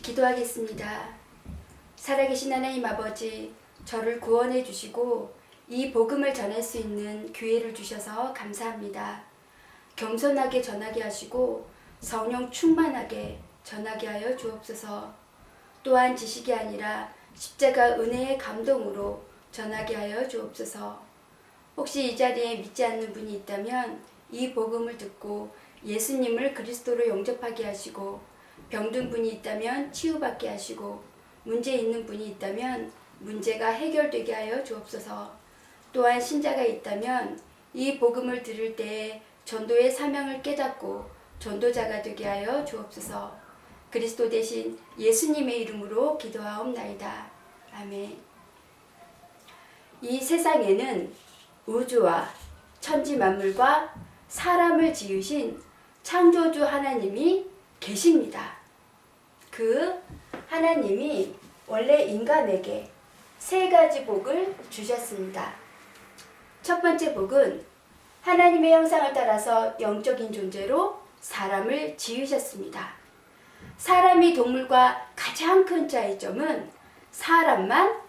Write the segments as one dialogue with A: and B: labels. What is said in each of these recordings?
A: 기도하겠습니다. 살아계신 하나님 아버지, 저를 구원해 주시고 이 복음을 전할 수 있는 기회를 주셔서 감사합니다. 겸손하게 전하게 하시고 성령 충만하게 전하게 하여 주옵소서. 또한 지식이 아니라 십자가 은혜의 감동으로 전하게 하여 주옵소서. 혹시 이 자리에 믿지 않는 분이 있다면 이 복음을 듣고 예수님을 그리스도로 영접하게 하시고, 병든 분이 있다면 치유받게 하시고, 문제 있는 분이 있다면 문제가 해결되게 하여 주옵소서. 또한 신자가 있다면 이 복음을 들을 때에 전도의 사명을 깨닫고 전도자가 되게 하여 주옵소서. 그리스도 대신 예수님의 이름으로 기도하옵나이다. 아멘. 이 세상에는 우주와 천지 만물과 사람을 지으신 창조주 하나님이 계십니다. 그 하나님이 원래 인간에게 세 가지 복을 주셨습니다. 첫 번째 복은 하나님의 형상을 따라서 영적인 존재로 사람을 지으셨습니다. 사람이 동물과 가장 큰 차이점은 사람만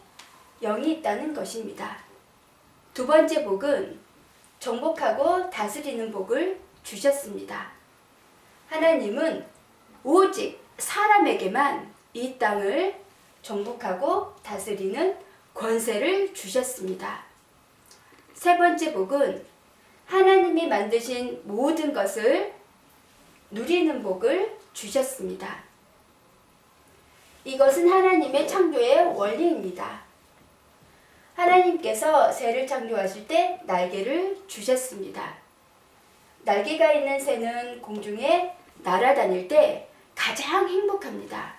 A: 영이 있다는 것입니다. 두 번째 복은 정복하고 다스리는 복을 주셨습니다. 하나님은 오직 사람에게만 이 땅을 정복하고 다스리는 권세를 주셨습니다. 세 번째 복은 하나님이 만드신 모든 것을 누리는 복을 주셨습니다. 이것은 하나님의 창조의 원리입니다. 하나님께서 새를 창조하실 때 날개를 주셨습니다. 날개가 있는 새는 공중에 날아다닐 때 가장 행복합니다.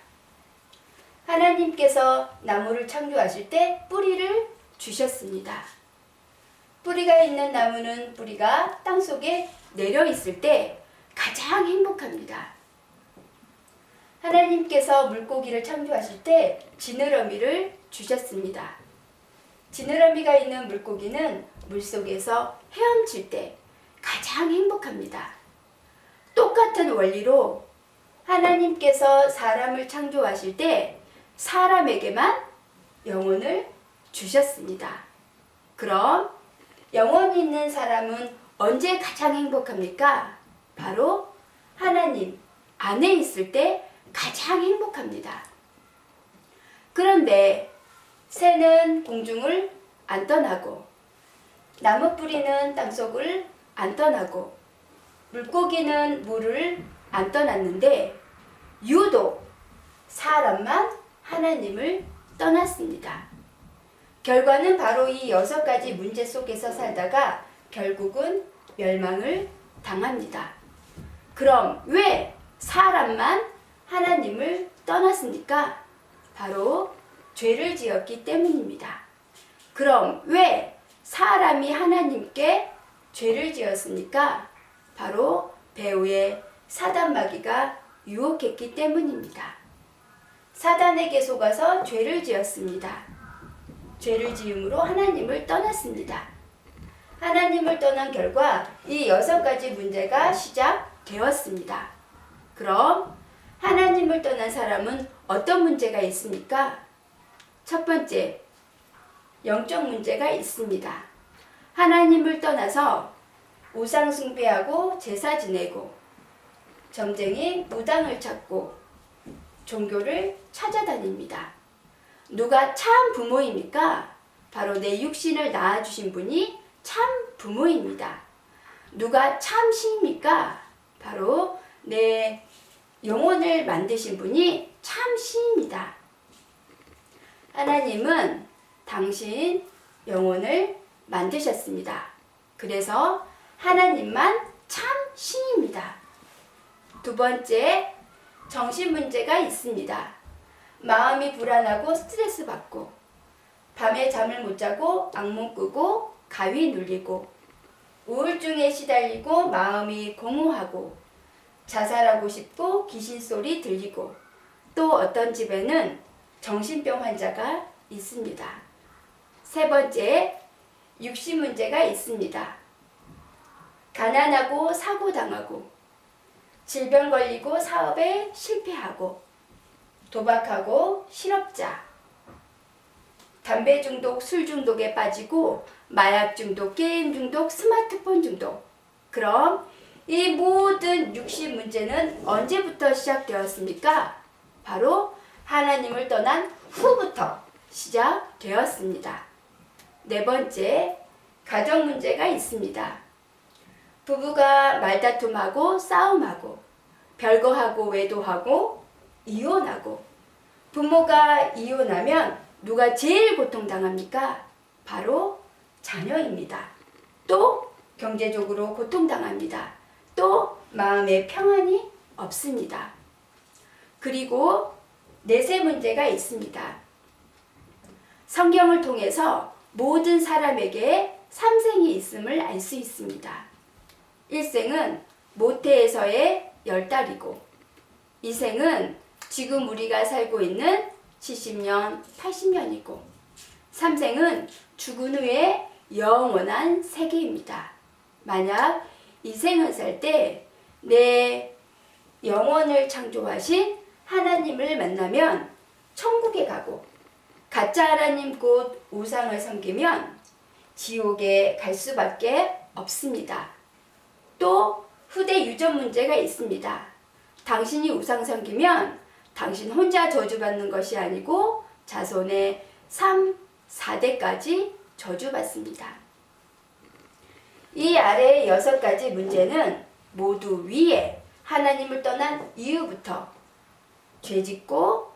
A: 하나님께서 나무를 창조하실 때 뿌리를 주셨습니다. 뿌리가 있는 나무는 뿌리가 땅속에 내려 있을 때 가장 행복합니다. 하나님께서 물고기를 창조하실 때 지느러미를 주셨습니다. 지느러미가 있는 물고기는 물속에서 헤엄칠 때 가장 행복합니다. 똑같은 원리로 하나님께서 사람을 창조하실 때 사람에게만 영혼을 주셨습니다. 그럼 영혼이 있는 사람은 언제 가장 행복합니까? 바로 하나님 안에 있을 때 가장 행복합니다. 그런데 새는 공중을 안 떠나고, 나무 뿌리는 땅속을 안 떠나고, 물고기는 물을 안 떠났는데 유독 사람만 하나님을 떠났습니다. 결과는 바로 이 6가지 문제 속에서 살다가 결국은 멸망을 당합니다. 그럼 왜 사람만 하나님을 떠났습니까? 바로 죄를 지었기 때문입니다. 그럼 왜 사람이 하나님께 죄를 지었습니까? 바로 배후에 사단마귀가 유혹했기 때문입니다. 사단에게 속아서 죄를 지었습니다. 죄를 지음으로 하나님을 떠났습니다. 하나님을 떠난 결과 이 6가지 문제가 시작되었습니다. 그럼 하나님을 떠난 사람은 어떤 문제가 있습니까? 첫 번째, 영적 문제가 있습니다. 하나님을 떠나서 우상 숭배하고 제사 지내고, 점쟁이 무당을 찾고, 종교를 찾아다닙니다. 누가 참 부모입니까? 바로 내 육신을 낳아주신 분이 참 부모입니다. 누가 참 신입니까? 바로 내 영혼을 만드신 분이 참 신입니다. 하나님은 당신 영혼을 만드셨습니다. 그래서 하나님만 참 신입니다. 두 번째, 정신 문제가 있습니다. 마음이 불안하고 스트레스 받고, 밤에 잠을 못 자고 악몽 꾸고 가위 눌리고, 우울증에 시달리고 마음이 공허하고, 자살하고 싶고 귀신 소리 들리고, 또 어떤 집에는 정신병 환자가 있습니다. 세 번째, 육신 문제가 있습니다. 가난하고 사고당하고, 질병 걸리고 사업에 실패하고, 도박하고 실업자, 담배 중독, 술 중독에 빠지고 마약 중독, 게임 중독, 스마트폰 중독. 그럼 이 모든 육신 문제는 언제부터 시작되었습니까? 바로 하나님을 떠난 후부터 시작되었습니다. 네 번째, 가정 문제가 있습니다. 부부가 말다툼하고 싸움하고 별거하고 외도하고 이혼하고, 부모가 이혼하면 누가 제일 고통당합니까? 바로 자녀입니다. 또 경제적으로 고통당합니다. 또 마음의 평안이 없습니다. 그리고 내세 문제가 있습니다. 성경을 통해서 모든 사람에게 삼생이 있음을 알 수 있습니다. 일생은 모태에서의 10달이고, 이생은 지금 우리가 살고 있는 70년, 80년이고, 삼생은 죽은 후에 영원한 세계입니다. 만약 이 생을 살 때 내 영혼을 창조하신 하나님을 만나면 천국에 가고, 가짜 하나님 곧 우상을 섬기면 지옥에 갈 수밖에 없습니다. 또 후대 유전 문제가 있습니다. 당신이 우상 섬기면 당신 혼자 저주받는 것이 아니고 자손의 3, 4대까지 저주받습니다. 이 아래의 6가지 문제는 모두 위에 하나님을 떠난 이후부터, 죄짓고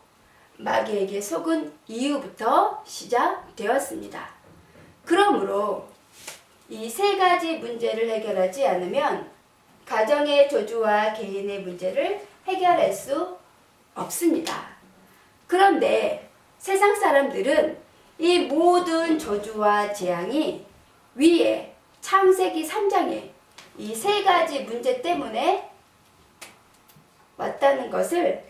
A: 마귀에게 속은 이후부터 시작되었습니다. 그러므로 이 3가지 문제를 해결하지 않으면 가정의 저주와 개인의 문제를 해결할 수 없습니다. 그런데 세상 사람들은 이 모든 저주와 재앙이 위에 창세기 3장에 이 3가지 문제 때문에 왔다는 것을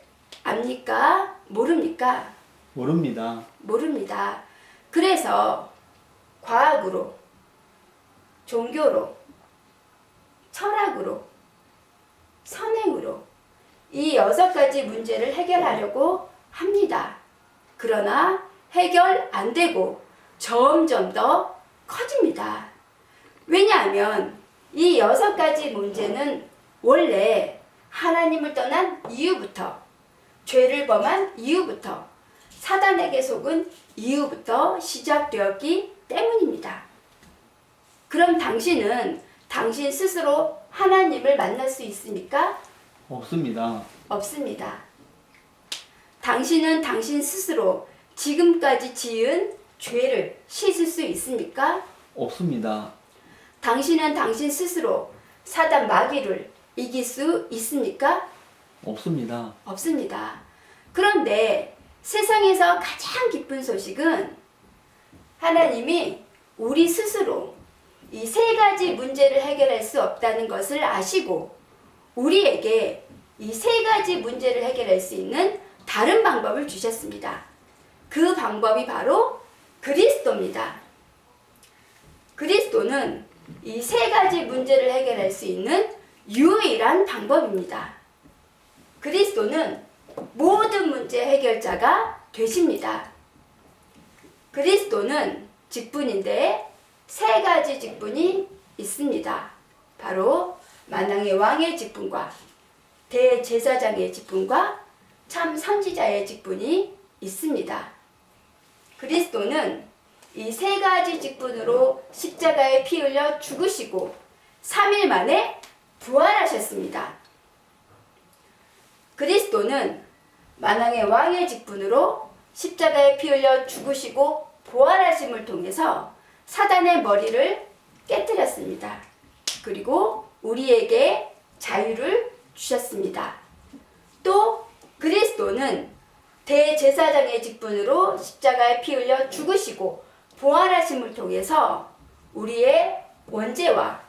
A: 압니까? 모릅니까?
B: 모릅니다.
A: 모릅니다. 그래서 과학으로, 종교로, 철학으로, 선행으로 이 6가지 문제를 해결하려고 합니다. 그러나 해결 안 되고 점점 더 커집니다. 왜냐하면 이 6가지 문제는 원래 하나님을 떠난 이후부터, 죄를 범한 이후부터, 사단에게 속은 이후부터 시작되었기 때문입니다. 그럼 당신은 당신 스스로 하나님을 만날 수 있습니까?
B: 없습니다.
A: 없습니다. 당신은 당신 스스로 지금까지 지은 죄를 씻을 수 있습니까?
B: 없습니다.
A: 당신은 당신 스스로 사단 마귀를 이길 수 있습니까?
B: 없습니다.
A: 없습니다. 그런데 세상에서 가장 기쁜 소식은 하나님이 우리 스스로 이 3가지 문제를 해결할 수 없다는 것을 아시고 우리에게 이 3가지 문제를 해결할 수 있는 다른 방법을 주셨습니다. 그 방법이 바로 그리스도입니다. 그리스도는 이 3가지 문제를 해결할 수 있는 유일한 방법입니다. 그리스도는 모든 문제 해결자가 되십니다. 그리스도는 직분인데 3가지 직분이 있습니다. 바로 만왕의 왕의 직분과 대제사장의 직분과 참 선지자의 직분이 있습니다. 그리스도는 이 3가지 직분으로 십자가에 피 흘려 죽으시고 3일 만에 부활하셨습니다. 그리스도는 만왕의 왕의 직분으로 십자가에 피 흘려 죽으시고 부활하심을 통해서 사단의 머리를 깨뜨렸습니다. 그리고 우리에게 자유를 주셨습니다. 또 그리스도는 대제사장의 직분으로 십자가에 피 흘려 죽으시고 부활하심을 통해서 우리의 원죄와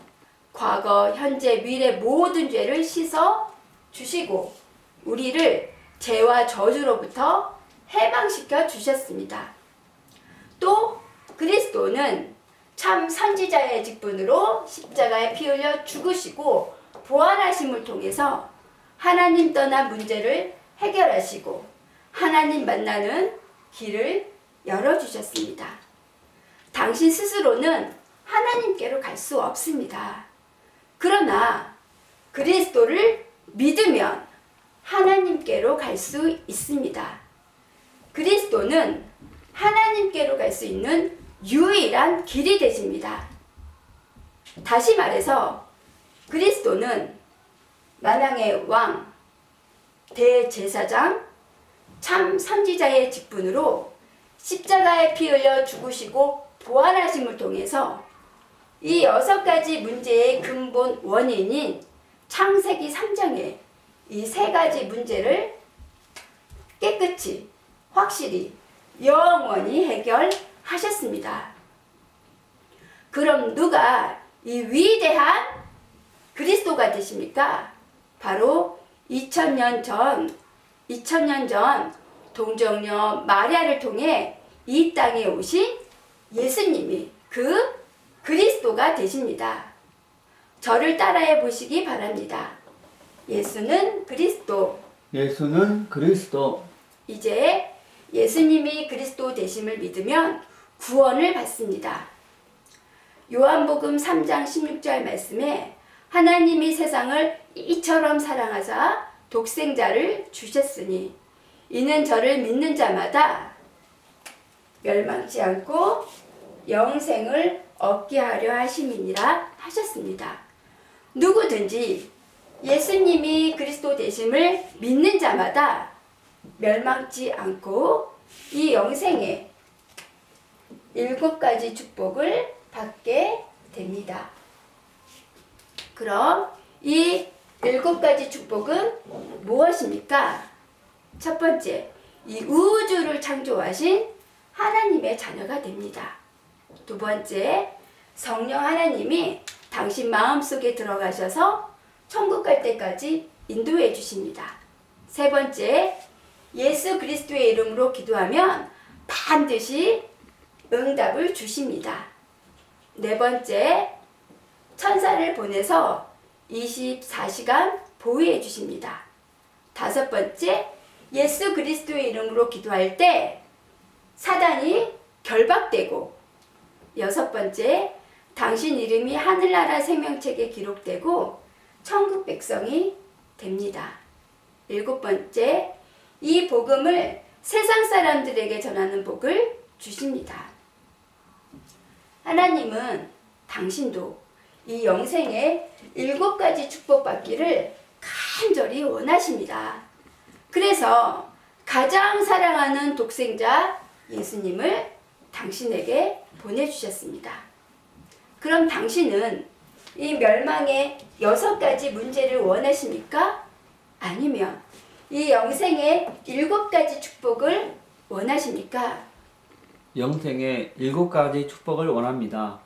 A: 과거, 현재, 미래 모든 죄를 씻어 주시고 우리를 죄와 저주로부터 해방시켜 주셨습니다. 또 그리스도는 참 선지자의 직분으로 십자가에 피 흘려 죽으시고 부활하심을 통해서 하나님 떠난 문제를 해결하시고 하나님 만나는 길을 열어주셨습니다. 당신 스스로는 하나님께로 갈 수 없습니다. 그러나 그리스도를 믿으면 하나님께로 갈 수 있습니다. 그리스도는 하나님께로 갈 수 있는 유일한 길이 되십니다. 다시 말해서 그리스도는 만왕의 왕, 대제사장, 참 선지자의 직분으로 십자가에 피 흘려 죽으시고 부활하심을 통해서 이 6가지 문제의 근본 원인인 창세기 3장의 이 3가지 문제를 깨끗이, 확실히, 영원히 해결하셨습니다. 그럼 누가 이 위대한 그리스도가 되십니까? 바로 2000년 전 동정녀 마리아를 통해 이 땅에 오신 예수님이 그 그리스도가 되십니다. 저를 따라해 보시기 바랍니다. 예수는 그리스도.
B: 예수는 그리스도.
A: 이제 예수님이 그리스도 되심을 믿으면 구원을 받습니다. 요한복음 3장 16절 말씀에 하나님이 세상을 이처럼 사랑하사 독생자를 주셨으니 이는 저를 믿는 자마다 멸망치 않고 영생을 얻게 하려 하심이니라 하셨습니다. 누구든지 예수님이 그리스도 되심을 믿는 자마다 멸망치 않고 이 영생의 7가지 축복을 받게 됩니다. 그럼 이 7가지 축복은 무엇입니까? 첫 번째, 이 우주를 창조하신 하나님의 자녀가 됩니다. 두 번째, 성령 하나님이 당신 마음속에 들어가셔서 천국 갈 때까지 인도해 주십니다. 세 번째, 예수 그리스도의 이름으로 기도하면 반드시 응답을 주십니다. 네 번째, 천사를 보내서 24시간 보호해 주십니다. 다섯 번째, 예수 그리스도의 이름으로 기도할 때 사단이 결박되고, 여섯 번째, 당신 이름이 하늘나라 생명책에 기록되고 천국 백성이 됩니다. 일곱 번째, 이 복음을 세상 사람들에게 전하는 복을 주십니다. 하나님은 당신도 이 영생의 7가지 축복받기를 간절히 원하십니다. 그래서 가장 사랑하는 독생자 예수님을 당신에게 보내주셨습니다. 그럼 당신은 이 멸망의 6가지 문제를 원하십니까? 아니면 이 영생의 7가지 축복을 원하십니까?
B: 영생의 7가지 축복을 원합니다.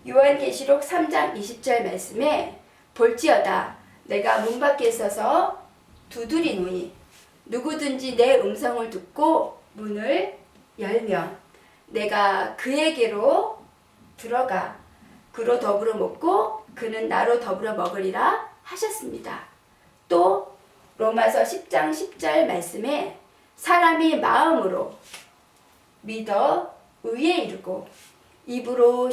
A: 요한계시록 3장 20절 말씀에 볼지어다 내가 문 밖에 서서 두드리노니 누구든지 내 음성을 듣고 문을 열면 내가 그에게로 들어가 그로 더불어 먹고 그는 나로 더불어 먹으리라 하셨습니다. 또 로마서 10장 10절 말씀에 사람이 마음으로 믿어 의에 이르고 입으로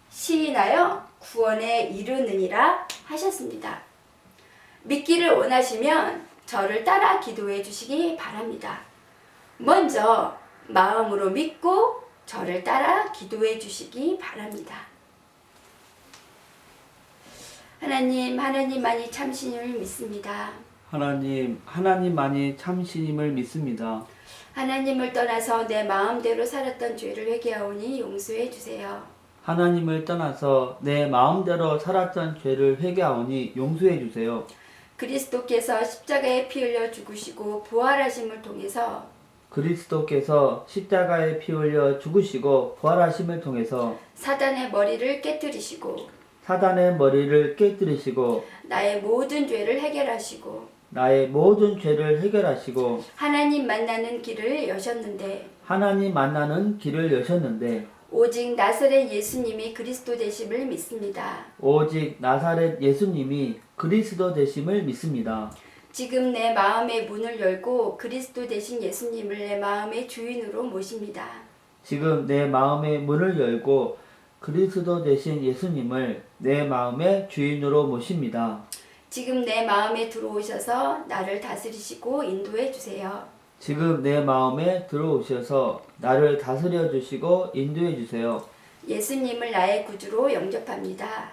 A: 시인하여 구원에 이르느니라 하셨습니다. 믿기를 원하시면 저를 따라 기도해 주시기 바랍니다. 먼저 마음으로 믿고 저를 따라 기도해 주시기 바랍니다. 하나님만이 참신임을 믿습니다.
B: 하나님만이 참신임을 믿습니다.
A: 하나님을 떠나서 내 마음대로 살았던 죄를 회개하오니 용서해 주세요.
B: 하나님을 떠나서 내 마음대로 살았던 죄를 회개하오니 용서해 주세요.
A: 그리스도께서 십자가에 피 흘려 죽으시고 부활하심을 통해서
B: 그리스도께서 십자가에 피 흘려 죽으시고 부활하심을 통해서
A: 사단의 머리를 깨뜨리시고
B: 사단의 머리를 깨뜨리시고
A: 나의 모든 죄를 해결하시고
B: 나의 모든 죄를 해결하시고
A: 하나님 만나는 길을 여셨는데
B: 하나님 만나는 길을 여셨는데
A: 오직 나사렛 예수님이 그리스도 되심을 믿습니다.
B: 오직 나사렛 예수님이 그리스도 되심을 믿습니다.
A: 지금 내 마음의 문을 열고 그리스도 되신 예수님을 내 마음의 주인으로 모십니다.
B: 지금 내 마음의 문을 열고 그리스도 되신 예수님을 내 마음의 주인으로 모십니다.
A: 지금 내 마음에 들어오셔서 나를 다스리시고 인도해 주세요.
B: 지금 내 마음에 들어오셔서 나를 다스려 주시고 인도해 주세요.
A: 예수님을 나의 구주로 영접합니다.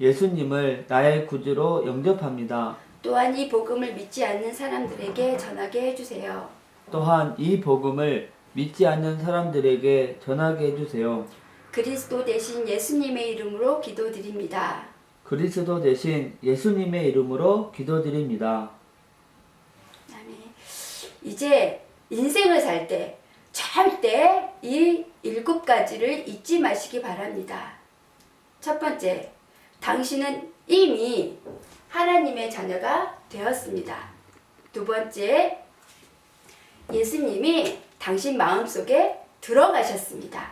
B: 예수님을 나의 구주로 영접합니다.
A: 또한 이 복음을 믿지 않는 사람들에게 전하게 해주세요.
B: 또한 이 복음을 믿지 않는 사람들에게 전하게 해주세요.
A: 그리스도 대신 예수님의 이름으로 기도드립니다.
B: 그리스도 대신 예수님의 이름으로 기도드립니다.
A: 아멘. 이제 인생을 살 때 절대 이 7가지를 잊지 마시기 바랍니다. 첫 번째, 당신은 이미 하나님의 자녀가 되었습니다. 두 번째, 예수님이 당신 마음속에 들어가셨습니다.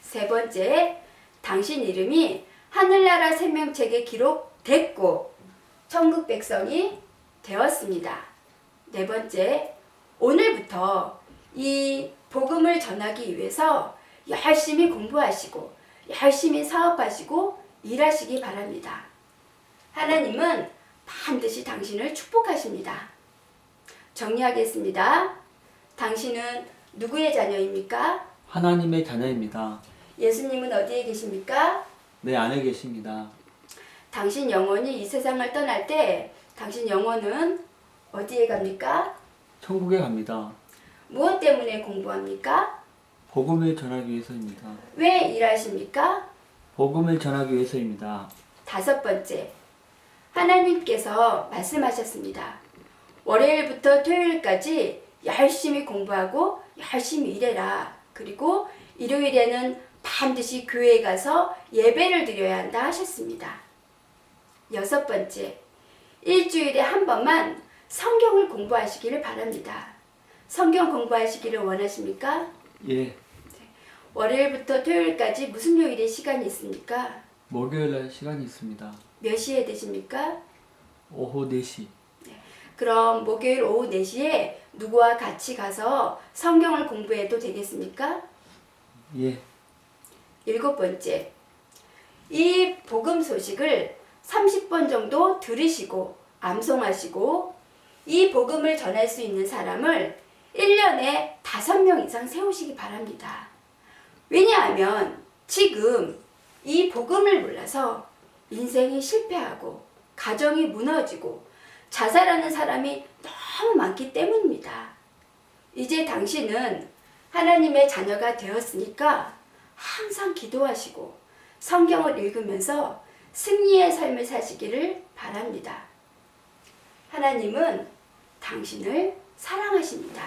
A: 세 번째, 당신 이름이 하늘나라 생명책에 기록됐고 천국 백성이 되었습니다. 네 번째, 오늘부터 이 복음을 전하기 위해서 열심히 공부하시고 열심히 사업하시고 일하시기 바랍니다. 하나님은 반드시 당신을 축복하십니다. 정리하겠습니다. 당신은 누구의 자녀입니까?
B: 하나님의 자녀입니다.
A: 예수님은 어디에 계십니까?
B: 내 안에 계십니다.
A: 당신 영혼이 이 세상을 떠날 때 당신 영혼은 어디에 갑니까?
B: 천국에 갑니다.
A: 무엇 때문에 공부합니까?
B: 복음을 전하기 위해서입니다.
A: 왜 일하십니까?
B: 복음을 전하기 위해서입니다.
A: 다섯 번째, 하나님께서 말씀하셨습니다. 월요일부터 토요일까지 열심히 공부하고 열심히 일해라. 그리고 일요일에는 반드시 교회에 가서 예배를 드려야 한다 하셨습니다. 여섯 번째, 일주일에 한 번만 성경을 공부하시기를 바랍니다. 성경 공부하시기를 원하십니까?
B: 예,
A: 월요일부터 토요일까지 무슨 요일에 시간이 있습니까?
B: 목요일날 시간이 있습니다.
A: 몇 시에 되십니까?
B: 오후 4시.
A: 그럼 목요일 오후 4시에 누구와 같이 가서 성경을 공부해도 되겠습니까?
B: 예,
A: 일곱 번째, 이 복음 소식을 30번 정도 들으시고 암송하시고 이 복음을 전할 수 있는 사람을 1년에 5명 이상 세우시기 바랍니다. 왜냐하면 지금 이 복음을 몰라서 인생이 실패하고 가정이 무너지고 자살하는 사람이 너무 많기 때문입니다. 이제 당신은 하나님의 자녀가 되었으니까 항상 기도하시고 성경을 읽으면서 승리의 삶을 사시기를 바랍니다. 하나님은 당신을 사랑하십니다.